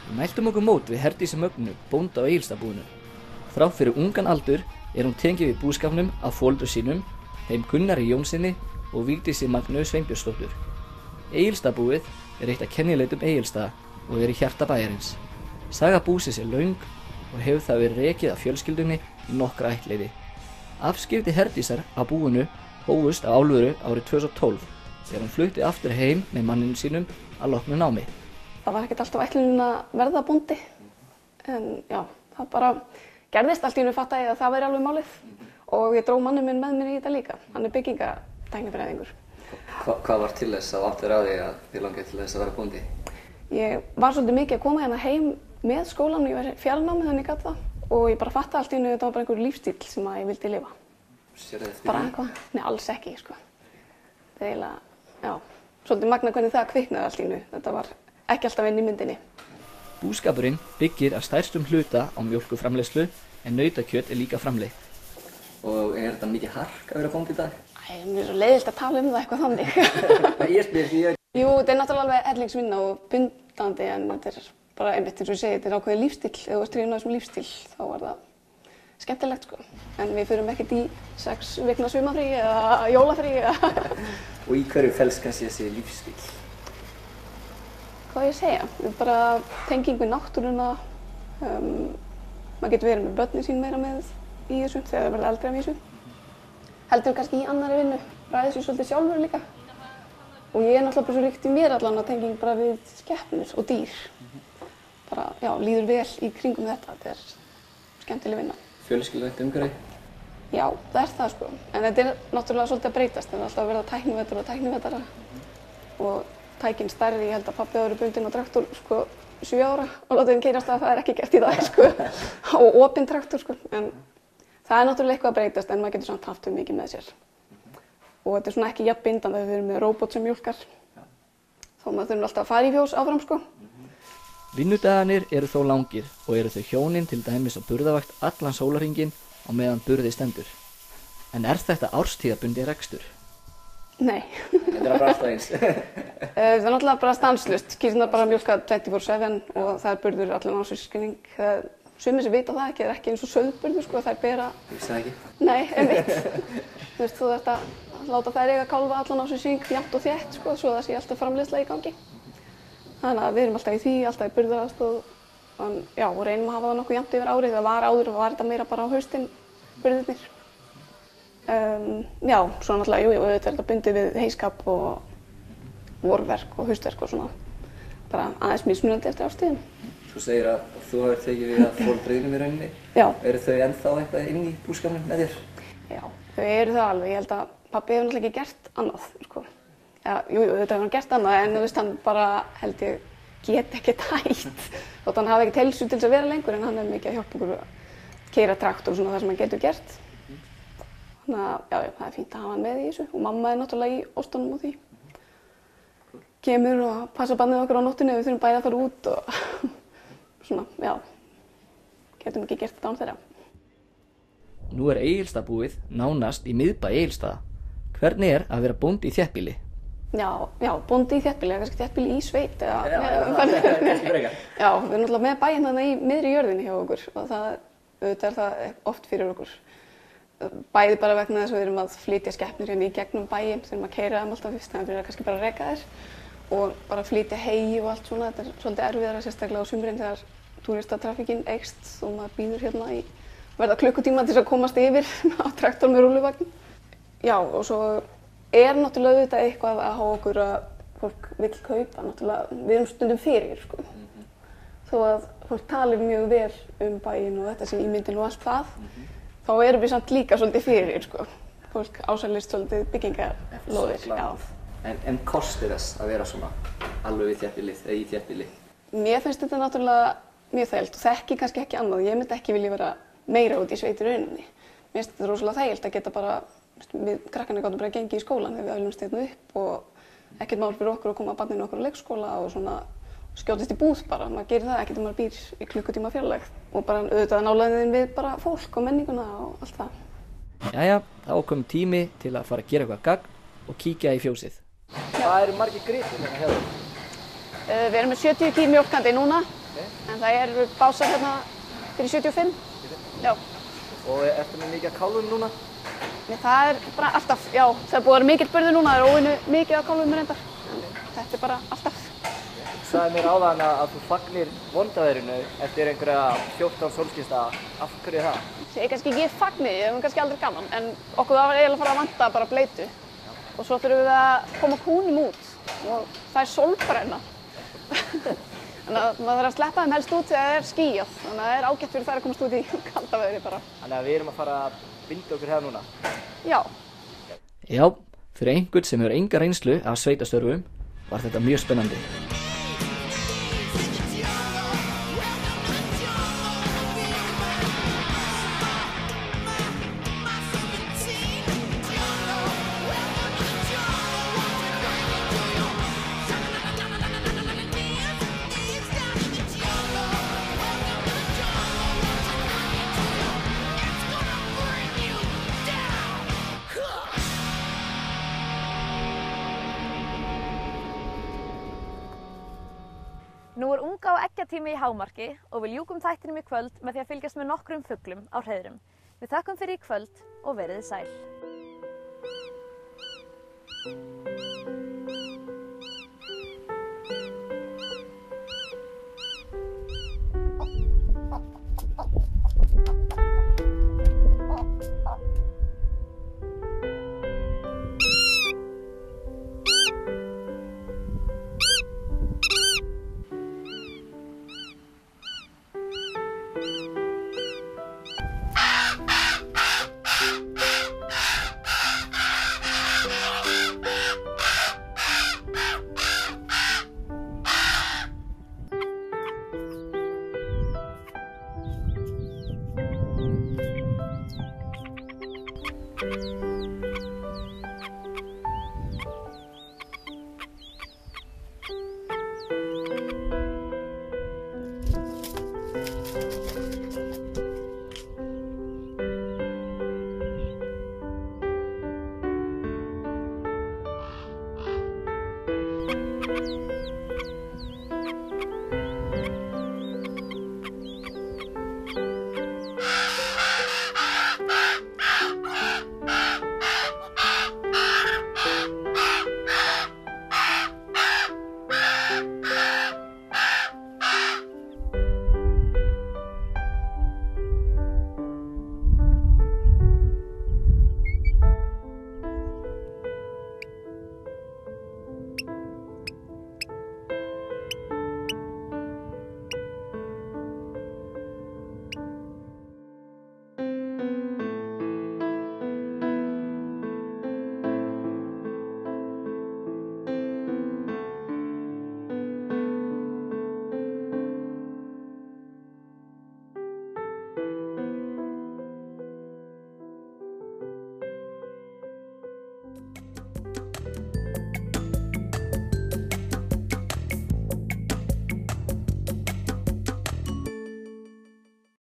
Við mæltum okkur mót við Herdísi Mögnu, bónda á Egilsstaðabúinu. Þrátt fyrir ungan aldur hún tengið við búskapnum af foreldrum sínum, þeim Gunnari Jónssyni og Vigdísi Magnu Sveinbjörnsdóttur. Egilsstaðabúið eitt af kennileitum Egilsstaða og í hjarta bæjarins. Saga búsins löng og hefur það verið rekið af fjölskyldunni í nokkra ættleiði. Afskipti Herdísar af búinu hófust á alvöru árið 2012 þegar hún flutti aftur heim með manninu sínum að loknu námi. Það var ekkert alltaf ætlunin að verða bóndi, en já, það bara gerðist. Allt í einu fattaði ég að það væri alveg málið og ég dró manninn minn með mér í þetta líka. Hann er byggingatæknifræðingur. Hvað var til þess að áttur á því að þið langaði til þess að vera bóndi? Ég var svolítið mikið að koma hérna heim með skólanum, ég var fjarnámi þannig ég gat það og ég bara fattaði allt í einu að þetta var bara einhver lífstíl sem ég vildi lifa. Sérðu eftir bara eitthvað? Nei, alls ekki, sko. Það er eiginlega, já, svolítið magna hvernig það kviknaði allt í einu. Þetta var ekki alltaf inn í myndinni. Búskapurinn byggir að stærstum hluta á mjólkurframleiðslu en nautakjöt líka framleitt. Og þetta mikið hark að vera bóndi í dag? Æ, mér er svo leiðilegt að tala það eitthvað þannig. Ég spyr því að... Jú, þetta er náttúrulega alveg hellingsvinna og bundandi en þetta er bara einmitt eins og ég segi, þetta er ákveðið lífstíl. Ef þú ert hrifin af þessum lífstíl þá var það skemmtilegt, sko. En við förum ekkert í 6 vikna sumarfrí eða jólafrí eða... Og í hverju felst kannski þessi lífstíl? Hvað ég segja? Við bara tenging við náttúruna. Maður getur verið með börnin sín meira með í þessu þegar það verður eldri af þessu. Heldur kannski í annarri vinnu, ræði sér svolítið sjálfur líka. Og ég er náttúrulega bara svo ríkt í mér allan að tenging bara við skepnur og dýr. Bara, já, líður vel í kringum þetta. Þetta er skemmtileg vinna. Fjölskylduvænt umhverfi? Já, það er það, sko. En þetta er náttúrulega svolítið að breytast. Það er alltaf að verða tæknivetur og tæknivetara. Og tækin stærri, ég held að pabbi áður bundinn á traktor, sko, 7 ára og látið hann keyrast að það er ekki gert í dag, sko. Og opinn traktor, sko. En það er náttúrulega eitthvað að breytast en maður getur samt haft mikið með sér. Og þetta er svona ekki jafn bindandi þegar við erum með róbot sem mjólkar. Þá maður þurfum alltaf að fara í fjós áfram, sko. Vinnudagarnir eru þó langir og eru þau hjónin til dæmis á burðavakt allan sólarhringinn á meðan burði stendur. En er þetta árstíðabundinn rekstur? Nei. Þetta er bara alltaf eins. Það er náttúrulega bara stanslaust. Kýrnar bara mjólka 24/7 og það er burður allan ársskilning. Sumir sem vita það ekki, það er ekki eins og sauðburður, sko, þær bera... Ég vissi það ekki. Nei, einmitt. Þú veist, þú þarft að láta þær eiga kálfa allan ársskilning jafnt og þétt, sko, svo það sé alltaf framleiðsla í gangi. Þannig að við erum alltaf í því, alltaf í burðaraðstoð. Já, og reynum að hafa það nokkuð jafnt yfir árið. Það var áður og var þetta meira bara á haustin, burðirnir. Já, svo náttúrulega, jú, auðvitað er þetta bundið við heyskap og vorverk og haustverk og svona. Bara aðeins mismunandi eftir árstíðum. Þú segir að þú hafir tekið við að foreldrunum í rauninni. Já. Eru þau ennþá eitthvað inn í búskapnum með þér? Já, þau eru það alveg. Ég held að pabbi hefur náttúrulega ekki gert annað, sko. Já, jú, þetta hefur hann gert annað en þú veist, hann bara, held ég, get ekkert hætt. Þótt hann hafi ekkert heilsu til þess að vera lengur en hann er mikið að hjálpa okkur að keyra traktor og svona það sem hann getur gert. Þannig að, já, það er fínt að hafa hann með í þessu og mamma er náttúrulega í ostunum og því. Kemur og passa barnið okkur á nóttunni ef við þurfum bæði að fara út og svona, já, getum ekki gert þetta án þeirra. Nú er Egilsstaðabúið nánast í miðbæ Egilsstaða. Hvernig er að vera bóndi í þéttbýli? Já, bóndi í þéttbýli, eða kannski þéttbýli í sveit eða... kannski frekar. Já, við erum náttúrulega með bæinn þarna í miðri jörðinni hjá okkur og auðvitað er það oft fyrir okkur. Bæði bara vegna þess að við erum að flytja skepnur hérna í gegnum bæinn, þurfum að keyra þeim alltaf fyrst, þannig að við kannski bara að reka þær og bara flytja hey og allt svona. Þetta er svolítið erfiðara, sérstaklega á sumrin þegar túristatrafikinn eykst og maður býður hérna í verða klukkutíma til þess að komast yfir á traktor með rúlluvagn. Já, og svo er náttúrulega auðvitað eitthvað að hafa okkur að fólk vill kaupa, náttúrulega, við erum stundum fyrir, sko. Þó að fólk talir mjög vel bæinn og þetta sem ímyndin og allt það, þá erum við samt líka svolítið fyrir, sko. Fólk ásælist svolítið byggingarlóðir. En kostir þess að vera svona alveg í þéttbýlið eða í þéttbýli? Mér finnst þetta náttúrulega mjög þægilt og þekki kannski ekki annað. Ég myndi ekki vilja vera meira út í sveit í rauninni. Mér finnst þetta rosalega þægilt að geta bara, við krakkarnir gátum bara að gengi í skólan þegar við öllumst hérna upp og ekkert mál fyrir okkur að koma barninu okkur á leikskóla og svona skjótist í búð bara. Maður gerir það ekkert maður býr í klukkutíma fjarlægð og bara auðvitað nálægðin við bara fólk og menninguna og allt það. Jæja, þá kom tími til að fara að gera eitthvað gagn og kíkja í fjósið. Hvað eru margir gripir hérna hjá þér? Við erum með 70 ký mjólkandi núna, en það eru básar hérna fyrir 75. Já. Og ertu með mikið af kálfum núna? Nei, það er bara alltaf, já, það er búið að vera mikill burður núna, það er óvenju mikið af kálfum reyndar, en þetta er bara alltaf. Þú sagði mér áðan að þú fagnir vondaveðrinu eftir einhverja 14 sólskinsdaga. Af hverju það? Ég er kannski ekki fagnir, ég hef kannski aldrei gaman, en okkur var eiginlega að fara að vanta bara bleytu. Og svo þurfum við að koma kúnum út og það er sólbrenna. Þannig að maður þarf að sleppa þeim helst út þegar það er skýjað, þannig að það er ágætt fyrir þær að komast út í kalda veðri bara. Þannig að við erum að fara að binda okkur hérna núna? Já. Já, fyrir einhvern sem hefur enga reynslu af sveitastörfum var þetta mjög spennandi. Nú er unga- og eggjatími í hámarki og við ljúkum þættinum í kvöld með því að fylgjast með nokkrum fuglum á hreiðrum. Við þökkum fyrir í kvöld og verið sæl.